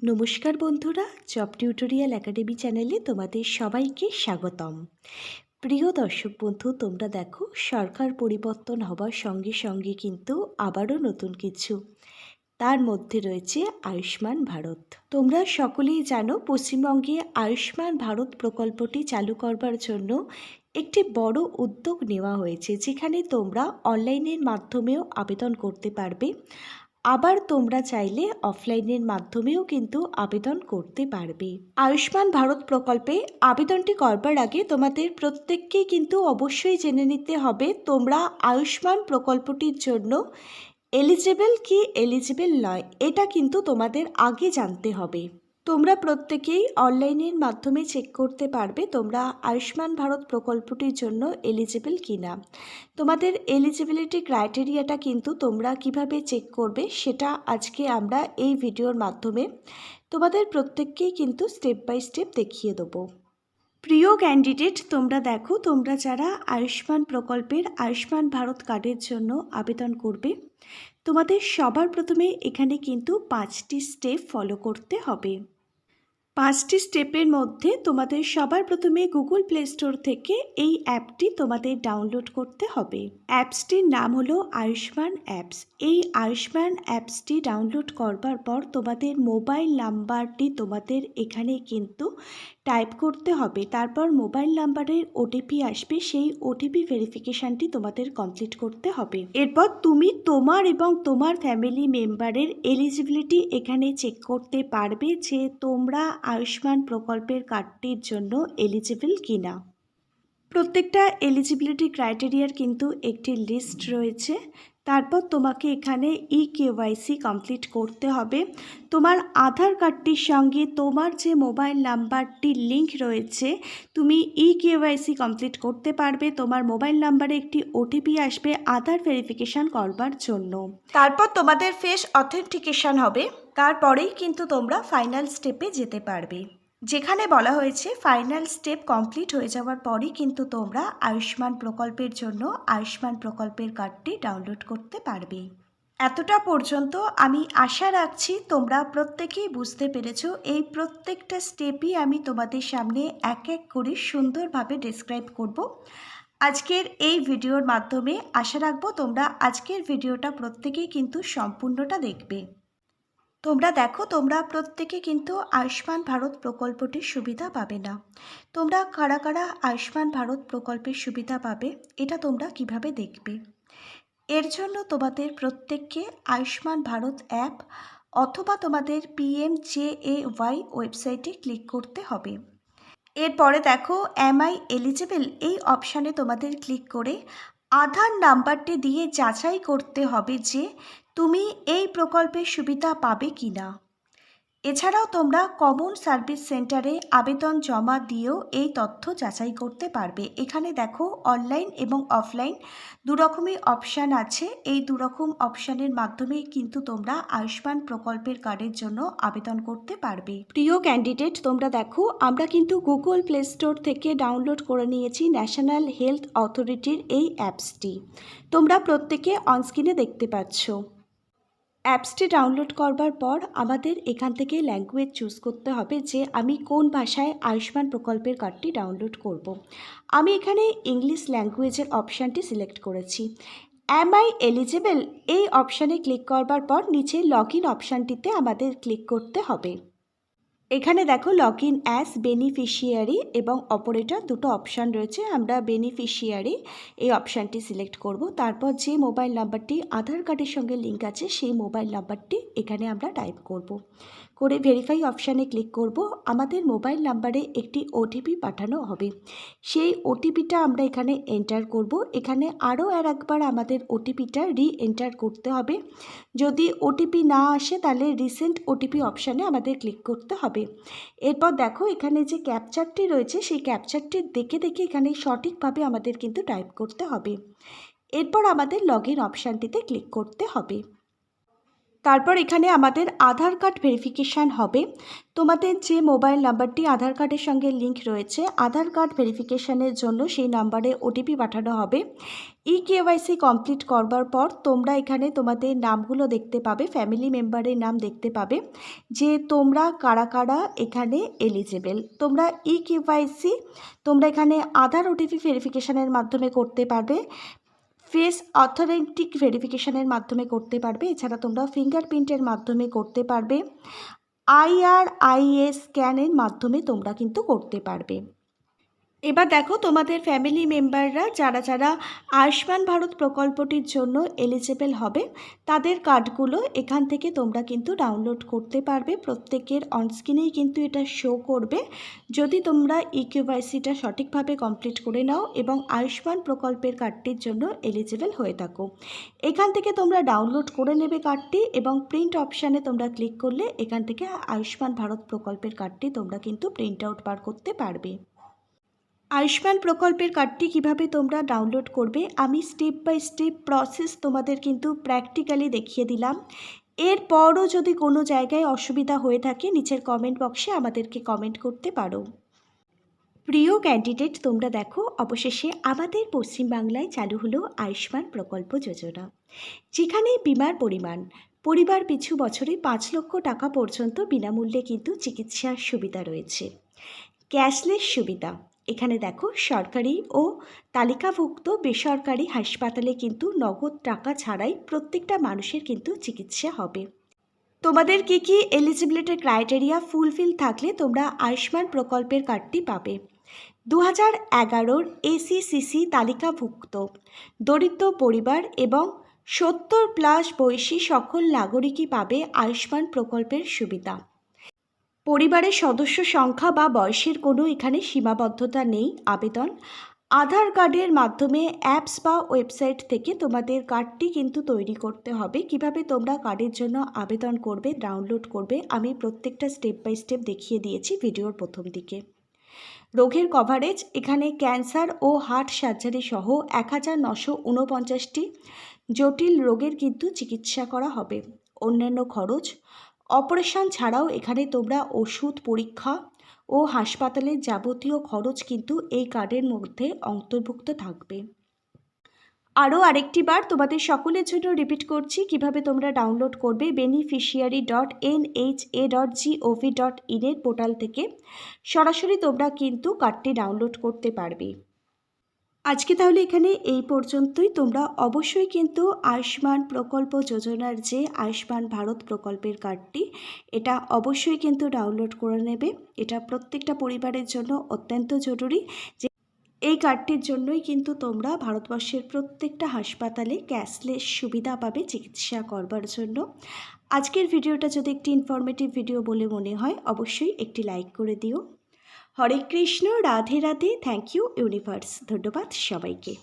নমস্কার বন্ধুরা, job tutorial academy চ্যানেলে তোমাদের সবাইকে স্বাগতম। প্রিয় দর্শক বন্ধু, তোমরা দেখো সরকার পরিবর্তন হবার সঙ্গে সঙ্গে কিন্তু আবারও নতুন কিছু, তার মধ্যে রয়েছে আয়ুষ্মান ভারত। তোমরা সকলেই জানো পশ্চিমবঙ্গে আয়ুষ্মান ভারত প্রকল্পটি চালু করবার জন্য একটি বড় উদ্যোগ নেওয়া হয়েছে, যেখানে তোমরা অনলাইনের মাধ্যমেও আবেদন করতে পারবে, আবার তোমরা চাইলে অফলাইনের মাধ্যমেও কিন্তু আবেদন করতে পারবে। আয়ুষ্মান ভারত প্রকল্পে আবেদনটি করবার আগে তোমাদের প্রত্যেককেই কিন্তু অবশ্যই জেনে নিতে হবে তোমরা আয়ুষ্মান প্রকল্পটির জন্য এলিজিবল কি এলিজিবল নয়, এটা কিন্তু তোমাদের আগে জানতে হবে। তোমরা প্রত্যেকেই অনলাইনের মাধ্যমে চেক করতে পারবে তোমরা আয়ুষ্মান ভারত প্রকল্পটির জন্য এলিজিবল কি না। তোমাদের এলিজিবিলিটি ক্রাইটেরিয়াটা কিন্তু তোমরা কিভাবে চেক করবে সেটা আজকে আমরা এই ভিডিওর মাধ্যমে তোমাদের প্রত্যেককেই কিন্তু স্টেপ বাই স্টেপ দেখিয়ে দেবো। প্রিয় ক্যান্ডিডেট, তোমরা দেখো তোমরা যারা আয়ুষ্মান প্রকল্পের আয়ুষ্মান ভারত কার্ডের জন্য আবেদন করবে, তোমাদের সবার প্রথমে এখানে কিন্তু 5টি স্টেপ ফলো করতে হবে। 5টি স্টেপের মধ্যে তোমাদের সবার প্রথমে গুগল প্লে স্টোর থেকে এই অ্যাপটি তোমাদের ডাউনলোড করতে হবে। অ্যাপসটির নাম হলো আয়ুষ্মান অ্যাপস। এই আয়ুষ্মান অ্যাপসটি ডাউনলোড করবার পর তোমাদের মোবাইল নাম্বারটি তোমাদের এখানে কিন্তু টাইপ করতে হবে। তারপর মোবাইল নাম্বারের ওটিপি আসবে, সেই ওটিপি ভেরিফিকেশানটি তোমাদের কমপ্লিট করতে হবে। এরপর তুমি তোমার এবং তোমার ফ্যামিলি মেম্বারের এলিজিবিলিটি এখানে চেক করতে পারবে যে তোমরা আয়ুষ্মান প্রকল্পের কার্ডটির জন্য এলিজিবল কিনা। প্রত্যেকটা এলিজিবিলিটি ক্রাইটেরিয়ার কিন্তু একটি লিস্ট রয়েছে। তারপর তোমাকে এখানে কেওয়াইসি কমপ্লিট করতে হবে। তোমার আধার কার্ডটির সঙ্গে তোমার যে মোবাইল নাম্বারটি লিঙ্ক রয়েছে, তুমি কেওয়াইসি কমপ্লিট করতে পারবে। তোমার মোবাইল নাম্বারে একটি ওটিপি আসবে আধার ভেরিফিকেশান করবার জন্য। তারপর তোমাদের ফেস অথেন্টিকেশান হবে, তারপরেই কিন্তু তোমরা ফাইনাল স্টেপে যেতে পারবে, যেখানে বলা হয়েছে ফাইনাল স্টেপ কমপ্লিট হয়ে যাওয়ার পরই কিন্তু তোমরা আয়ুষ্মান প্রকল্পের জন্য আয়ুষ্মান প্রকল্পের কার্ডটি ডাউনলোড করতে পারবে। এতটা পর্যন্ত আমি আশা রাখছি তোমরা প্রত্যেকেই বুঝতে পেরেছো। এই প্রত্যেকটা স্টেপই আমি তোমাদের সামনে এক এক করে সুন্দরভাবে ডেসক্রাইব করব আজকের এই ভিডিওর মাধ্যমে। আশা রাখবো তোমরা আজকের ভিডিওটা প্রত্যেকেই কিন্তু সম্পূর্ণটা দেখবে। তোমরা দেখো তোমরা প্রত্যেকে কিন্তু আয়ুষ্মান ভারত প্রকল্পটির সুবিধা পাবে না। তোমরা কারা কারা আয়ুষ্মান ভারত প্রকল্পের সুবিধা পাবে এটা তোমরা কিভাবে দেখবে, এর জন্য তোমাদের প্রত্যেককে আয়ুষ্মান ভারত অ্যাপ অথবা তোমাদের PMJAY ওয়েবসাইটে ক্লিক করতে হবে। এরপরে দেখো আই এলিজিবল এই অপশানে তোমাদের ক্লিক করে আধার নাম্বারটি দিয়ে যাচাই করতে হবে যে তুমি এই প্রকল্পের সুবিধা পাবে কি না। এছাড়াও তোমরা কমন সার্ভিস সেন্টারে আবেদন জমা দিয়েও এই তথ্য যাচাই করতে পারবে। এখানে দেখো অনলাইন এবং অফলাইন দুরকমই অপশান আছে। এই দুরকম অপশানের মাধ্যমে কিন্তু তোমরা আয়ুষ্মান প্রকল্পের কার্ডের জন্য আবেদন করতে পারবে। প্রিয় ক্যান্ডিডেট, তোমরা দেখো আমরা কিন্তু গুগল প্লে স্টোর থেকে ডাউনলোড করে নিয়েছি ন্যাশনাল হেলথ অথরিটির এই অ্যাপসটি। তোমরা প্রত্যেকে অনস্ক্রিনে দেখতে পাচ্ছ। অ্যাপসটি ডাউনলোড করবার পর আমাদের এখান থেকে ল্যাঙ্গুয়েজ চুজ করতে হবে যে আমি কোন ভাষায় আয়ুষ্মান প্রকল্পের কার্ডটি ডাউনলোড করব। আমি এখানে ইংলিশ ল্যাঙ্গুয়েজের অপশানটি সিলেক্ট করেছি। আই এলিজিবল এই অপশানে ক্লিক করবার পর নিচে লগ ইন অপশানটিতে আমাদের ক্লিক করতে হবে। এখানে দেখো লগ ইন অ্যাজ বেনিফিশিয়ারি এবং অপারেটর দুটো অপশান রয়েছে। আমরা বেনিফিশিয়ারি এই অপশানটি সিলেক্ট করব। তারপর যে মোবাইল নাম্বারটি আধার কার্ডের সঙ্গে লিঙ্ক আছে সেই মোবাইল নাম্বারটি এখানে আমরা টাইপ করব। করে ভেরিফাই অপশানে ক্লিক করব। আমাদের মোবাইল নাম্বারে একটি ওটিপি পাঠানো হবে, সেই ওটিপিটা আমরা এখানে এন্টার করব। এখানে আরও একবার আমাদের ওটিপিটা এন্টার করতে হবে। যদি ওটিপি না আসে তাহলে রিসেন্ট ওটিপি অপশানে আমাদের ক্লিক করতে হবে। এরপর দেখো এখানে যে ক্যাপচারটি রয়েছে সেই ক্যাপচারটি দেখে দেখে এখানে সঠিকভাবে আমাদের কিন্তু টাইপ করতে হবে। এরপর আমাদের লগ ইন অপশানটিতে ক্লিক করতে হবে। তারপর এখানে আমাদের আধার কার্ড ভেরিফিকেশান হবে। তোমাদের যে মোবাইল নাম্বারটি আধার কার্ডের সঙ্গে লিঙ্ক রয়েছে, আধার কার্ড ভেরিফিকেশানের জন্য সেই নাম্বারে ওটিপি পাঠানো হবে। ইকেওয়াইসি কমপ্লিট করবার পর তোমরা এখানে তোমাদের নামগুলো দেখতে পাবে, ফ্যামিলি মেম্বারের নাম দেখতে পাবে যে তোমরা কারা কারা এখানে এলিজেবল। তোমরা ইকেওয়াইসি তোমরা এখানে আধার ওটিপি ভেরিফিকেশানের মাধ্যমে করতে পারবে, ফেস অথেন্টিক ভেরিফিকেশানের মাধ্যমে করতে পারবে, এছাড়া তোমরা ফিঙ্গারপ্রিন্টের মাধ্যমে করতে পারবে, IRIS স্ক্যানের মাধ্যমে তোমরা কিন্তু করতে পারবে। এবার দেখো তোমাদের ফ্যামিলি মেম্বাররা যারা যারা আয়ুষ্মান ভারত প্রকল্পটির জন্য এলিজেবল হবে তাদের কার্ডগুলো এখান থেকে তোমরা কিন্তু ডাউনলোড করতে পারবে। প্রত্যেকের অনস্ক্রিনেই কিন্তু এটা শো করবে যদি তোমরা ইকেওয়াইসিটা সঠিকভাবে কমপ্লিট করে নাও এবং আয়ুষ্মান প্রকল্পের কার্ডটির জন্য এলিজেবল হয়ে থাকো। এখান থেকে তোমরা ডাউনলোড করে নেবে কার্ডটি এবং প্রিন্ট অপশানে তোমরা ক্লিক করলে এখান থেকে আয়ুষ্মান ভারত প্রকল্পের কার্ডটি তোমরা কিন্তু প্রিন্ট আউট বার করতে পারবে। আয়ুষ্মান প্রকল্পের কার্ডটি কিভাবে তোমরা ডাউনলোড করবে আমি স্টেপ বাই স্টেপ প্রসেস তোমাদের কিন্তু প্র্যাকটিক্যালি দেখিয়ে দিলাম। এরপরও যদি কোনো জায়গায় অসুবিধা হয়ে থাকে নিচের কমেন্ট বক্সে আমাদেরকে কমেন্ট করতে পারো। প্রিয় ক্যান্ডিডেট, তোমরা দেখো অবশেষে আমাদের পশ্চিমবাংলায় চালু হলো আয়ুষ্মান প্রকল্প যোজনা, যেখানে বিমার পরিবার পিছু বছরে 5 লক্ষ টাকা পর্যন্ত বিনামূল্যে কিন্তু চিকিৎসার সুবিধা রয়েছে। ক্যাশলেস সুবিধা, এখানে দেখো সরকারি ও তালিকাভুক্ত বেসরকারি হাসপাতালে কিন্তু নগদ টাকা ছাড়াই প্রত্যেকটা মানুষের কিন্তু চিকিৎসা হবে। তোমাদের কি কি এলিজিবিলিটি ক্রাইটেরিয়া ফুলফিল থাকলে তোমরা আয়ুষ্মান প্রকল্পের কার্ডটি পাবে। 2011 ACCC তালিকাভুক্ত দরিদ্র পরিবার এবং 70+ বয়সী সকল নাগরিকই পাবে আয়ুষ্মান প্রকল্পের সুবিধা। পরিবারের সদস্য সংখ্যা বা বয়সের কোনো এখানে সীমাবদ্ধতা নেই। আবেদন আধার কার্ডের মাধ্যমে অ্যাপস বা ওয়েবসাইট থেকে তোমাদের কার্ডটি কিন্তু তৈরি করতে হবে। কিভাবে তোমরা কার্ডের জন্য আবেদন করবে, ডাউনলোড করবে আমি প্রত্যেকটা স্টেপ বাই স্টেপ দেখিয়ে দিয়েছি ভিডিওর প্রথম দিকে। রোগের কভারেজ, এখানে ক্যান্সার ও হার্ট সার্জারি সহ 1949টি জটিল রোগের কিন্তু চিকিৎসা করা হবে। অন্যান্য খরচ, অপারেশন ছাড়াও এখানে তোমরা ওষুধ, পরীক্ষা ও হাসপাতালের যাবতীয় খরচ কিন্তু এই কার্ডের মধ্যে অন্তর্ভুক্ত থাকবে। আরও আরেকটি বার তোমাদের সকলের জন্য রিপিট করছি কিভাবে তোমরা ডাউনলোড করবে। beneficiary.nha.gov.in এর পোর্টাল থেকে সরাসরি তোমরা কিন্তু কার্ডটি ডাউনলোড করতে পারবে। আজকে তাহলে এখানে এই পর্যন্তই। তোমরা অবশ্যই কিন্তু আয়ুষ্মান প্রকল্প যোজনার যে আয়ুষ্মান ভারত প্রকল্পের কার্ডটি এটা অবশ্যই কিন্তু ডাউনলোড করে নেবে। এটা প্রত্যেকটা পরিবারের জন্য অত্যন্ত জরুরি যে এই কার্ডটির জন্যই কিন্তু তোমরা ভারতবর্ষের প্রত্যেকটা হাসপাতালে ক্যাশলেস সুবিধা পাবে চিকিৎসা করবার জন্য। আজকের ভিডিওটা যদি একটি ইনফরমেটিভ ভিডিও বলে মনে হয় অবশ্যই একটি লাইক করে দিও। Hare Krishna, Radhe Radhe, thank you universe. ধন্যবাদ সবাইকে।